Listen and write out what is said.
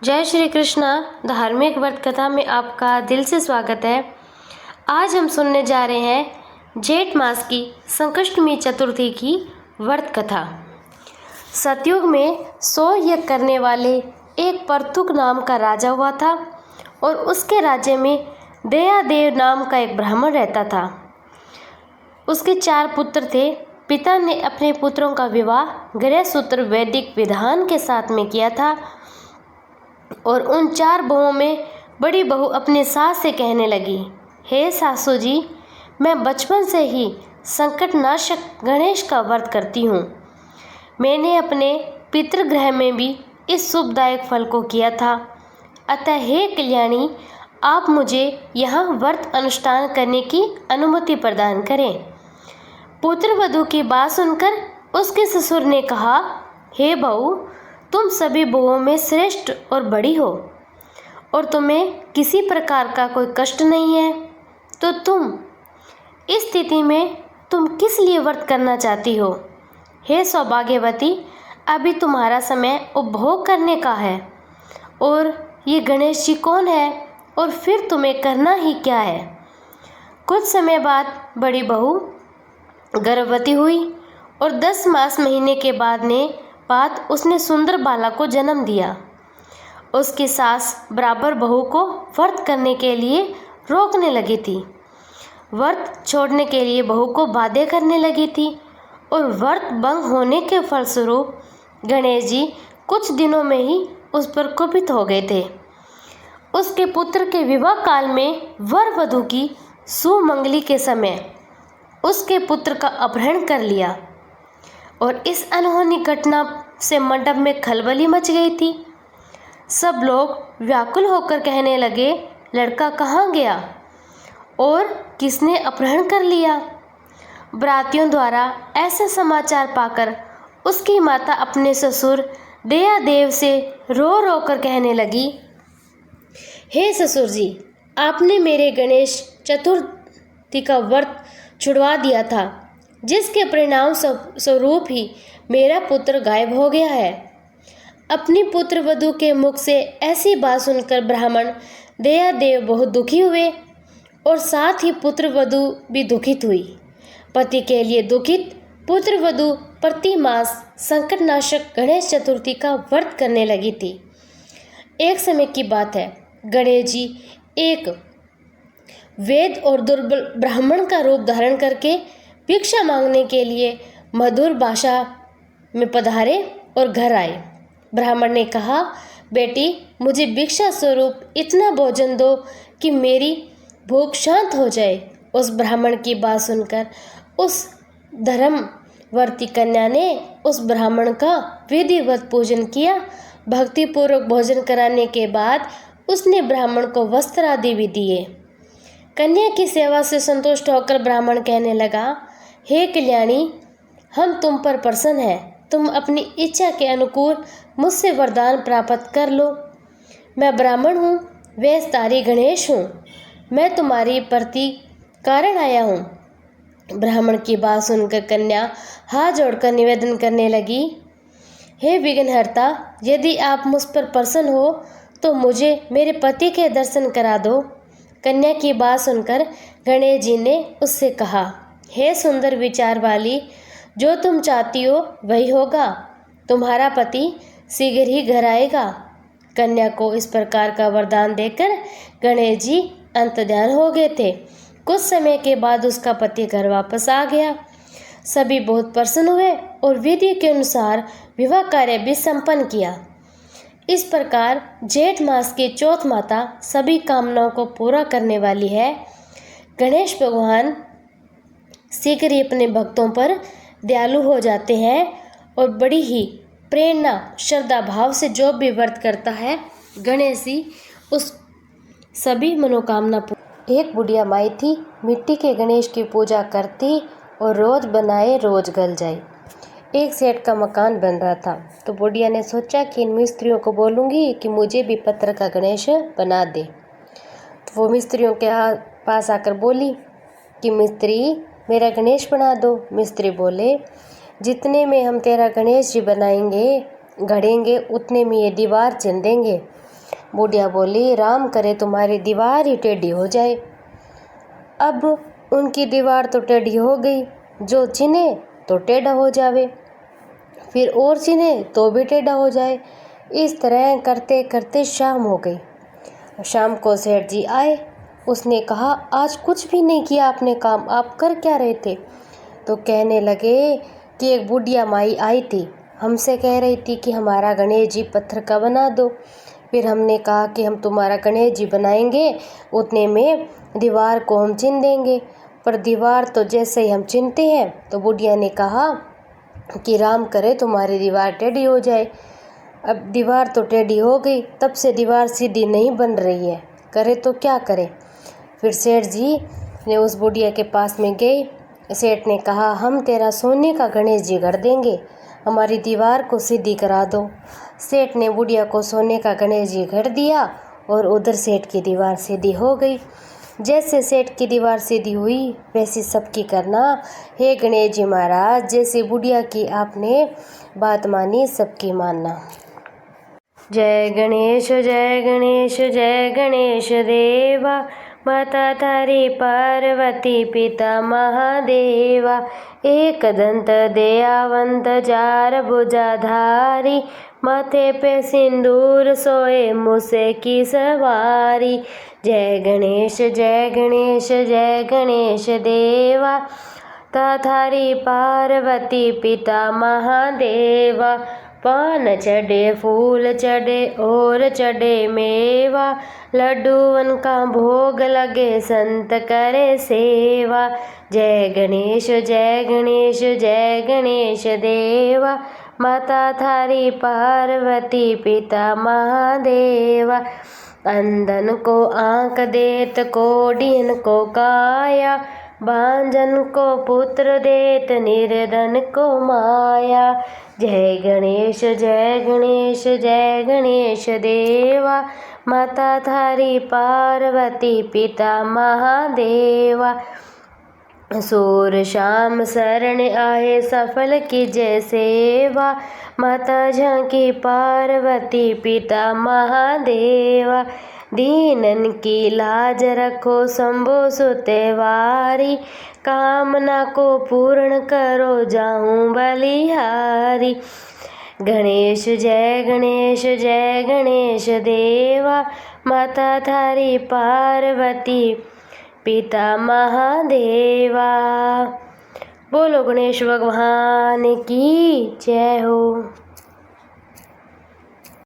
जय श्री कृष्णा। धार्मिक व्रत कथा में आपका दिल से स्वागत है। आज हम सुनने जा रहे हैं जेठ मास की संकष्टमी चतुर्थी की व्रत कथा। सतयुग में 100 यज्ञ करने वाले एक परतुक नाम का राजा हुआ था और उसके राज्य में दयादेव नाम का एक ब्राह्मण रहता था। उसके 4 पुत्र थे। पिता ने अपने पुत्रों का विवाह गृहसूत्र वैदिक विधान के साथ में किया था और उन 4 बहुओं में बड़ी बहू अपने सास से कहने लगी, हे सासू जी, मैं बचपन से ही संकटनाशक गणेश का व्रत करती हूँ। मैंने अपने पितृगृह में भी इस शुभदायक फल को किया था। अतः हे कल्याणी, आप मुझे यहाँ व्रत अनुष्ठान करने की अनुमति प्रदान करें। पुत्रवधू की बात सुनकर उसके ससुर ने कहा, हे बहू, तुम सभी बहुओं में श्रेष्ठ और बड़ी हो और तुम्हें किसी प्रकार का कोई कष्ट नहीं है, तो तुम इस स्थिति में तुम किस लिए व्रत करना चाहती हो? हे सौभाग्यवती, अभी तुम्हारा समय उपभोग करने का है और ये गणेश जी कौन है और फिर तुम्हें करना ही क्या है? कुछ समय बाद बड़ी बहू गर्भवती हुई और 10 मास महीने के बाद उसने सुंदर बालक को जन्म दिया। उसकी सास बराबर बहू को व्रत करने के लिए रोकने लगी थी। व्रत छोड़ने के लिए बहू को बाध्य करने लगी थी और व्रत भंग होने के फलस्वरूप गणेश जी कुछ दिनों में ही उस पर कुपित हो गए थे। उसके पुत्र के विवाह काल में वर वधू की सुमंगली के समय उसके पुत्र का अपहरण कर लिया और इस अनहोनी घटना से मंडप में खलबली मच गई थी। सब लोग व्याकुल होकर कहने लगे, लड़का कहाँ गया और किसने अपहरण कर लिया? बरातियों द्वारा ऐसे समाचार पाकर उसकी माता अपने ससुर दयादेव से रो रो कर कहने लगी, हे ससुर जी, आपने मेरे गणेश चतुर्थी का व्रत छुड़वा दिया था, जिसके परिणाम स्वरूप ही मेरा पुत्र गायब हो गया है। अपनी पुत्र वधू के मुख से ऐसी बात सुनकर ब्राह्मण दयादेव बहुत दुखी हुए और साथ ही पुत्र वधू भी दुखित हुई। पति के लिए दुखित पुत्र वधू प्रति मास संकटनाशक गणेश चतुर्थी का व्रत करने लगी थी। एक समय की बात है, गणेश जी एक वेद और दुर्बल ब्राह्मण का रूप धारण करके भिक्षा मांगने के लिए मधुर भाषा में पधारे और घर आए। ब्राह्मण ने कहा, बेटी, मुझे भिक्षा स्वरूप इतना भोजन दो कि मेरी भूख शांत हो जाए। उस ब्राह्मण की बात सुनकर उस धर्मवर्ती कन्या ने उस ब्राह्मण का विधिवत पूजन किया। भक्तिपूर्वक भोजन कराने के बाद उसने ब्राह्मण को वस्त्र आदि भी दिए। कन्या की सेवा से संतुष्ट होकर ब्राह्मण कहने लगा, हे कल्याणी, हम तुम पर प्रसन्न हैं। तुम अपनी इच्छा के अनुकूल मुझसे वरदान प्राप्त कर लो। मैं ब्राह्मण हूँ, वेशधारी गणेश हूँ। मैं तुम्हारी प्रति कारण आया हूँ। ब्राह्मण की बात सुनकर कन्या हाथ जोड़कर निवेदन करने लगी, हे विघ्नहर्ता, यदि आप मुझ पर प्रसन्न हो तो मुझे मेरे पति के दर्शन करा दो। कन्या की बात सुनकर गणेश जी ने उससे कहा, हे सुंदर विचार वाली, जो तुम चाहती हो वही होगा। तुम्हारा पति शीघ्र ही घर आएगा। कन्या को इस प्रकार का वरदान देकर गणेश जी अंतर्ध्यान हो गए थे। कुछ समय के बाद उसका पति घर वापस आ गया। सभी बहुत प्रसन्न हुए और विधि के अनुसार विवाह कार्य भी संपन्न किया। इस प्रकार जेठ मास की चौथ माता सभी कामनाओं को पूरा करने वाली है। गणेश भगवान शीघ्र ही अपने भक्तों पर दयालु हो जाते हैं और बड़ी ही प्रेरणा श्रद्धा भाव से जो भी व्रत करता है, गणेश जी उस सभी मनोकामना। एक बुढ़िया माई थी, मिट्टी के गणेश की पूजा करती और रोज बनाए रोज गल जाए। एक सेठ का मकान बन रहा था, तो बुढ़िया ने सोचा कि इन मिस्त्रियों को बोलूँगी कि मुझे भी पत्थर का गणेश बना दे। तो वो मिस्त्रियों के पास आकर बोली कि मिस्त्री, मेरा गणेश बना दो। मिस्त्री बोले, जितने में हम तेरा गणेश जी बनाएंगे गढ़ेंगे उतने में ये दीवार चिन देंगे। बुढ़िया बोली, राम करे तुम्हारी दीवार ही टेढ़ी हो जाए। अब उनकी दीवार तो टेढ़ी हो गई, जो चिन्हे तो टेढ़ा हो जावे, फिर और चिन्हे तो भी टेढ़ा हो जाए। इस तरह करते करते शाम हो गई। शाम को सेठ जी आए। उसने कहा, आज कुछ भी नहीं किया आपने काम, आप कर क्या रहे थे? तो कहने लगे कि एक बुढ़िया माई आई थी, हमसे कह रही थी कि हमारा गणेश जी पत्थर का बना दो। फिर हमने कहा कि हम तुम्हारा गणेश जी बनाएंगे, उतने में दीवार को हम चिन देंगे। पर दीवार तो जैसे ही हम चिनते हैं तो बुढ़िया ने कहा कि राम करे तुम्हारी दीवार टेढ़ी हो जाए। अब दीवार तो टेढ़ी हो गई, तब से दीवार सीधी नहीं बन रही है, करे तो क्या करे। फिर सेठ जी ने उस बुढ़िया के पास में गए। सेठ ने कहा, हम तेरा सोने का गणेश जी गढ़ देंगे, हमारी दीवार को सीधी करा दो। सेठ ने बुढ़िया को सोने का गणेश जी गढ़ दिया और उधर सेठ की दीवार सीधी हो गई। जैसे सेठ की दीवार सीधी हुई वैसी सबकी करना। हे गणेश जी महाराज, जैसी बुढ़िया की आपने बात मानी, सबकी मानना। जय गणेश जय गणेश जय गणेश देवा, माता तारी पार्वती पिता महादेवा। एक दंत दयावंत जार भुजाधारी, माथे पे सिंदूर सोए मूसे की सवारी। जय गणेश जय गणेश जय गणेश देवा, ताथारी पार्वती पिता महादेवा। पान चढ़े फूल चढ़े और चढ़े मेवा, लड्डूवन का भोग लगे संत करे सेवा। जय गणेश जय गणेश जय गणेश देवा, माता थारी पार्वती पिता महादेवा। अंधन को आँख देत कोढ़ियन को काया, बांझन को पुत्र देत निर्धन को माया। जय गणेश जय गणेश जय गणेश देवा, माता थारी पार्वती पिता महादेवा। सूर शाम शरण आए सफल कीजय सेवा, माता झांकी पार्वती पिता महादेवा। दीनन की लाज रखो शंभो सुतेवारी, कामना को पूर्ण करो जाऊं बलिहारी। गणेश जय गणेश जय गणेश देवा, माता थारी पार्वती पिता महादेवा। बोलो गणेश भगवान की जय हो।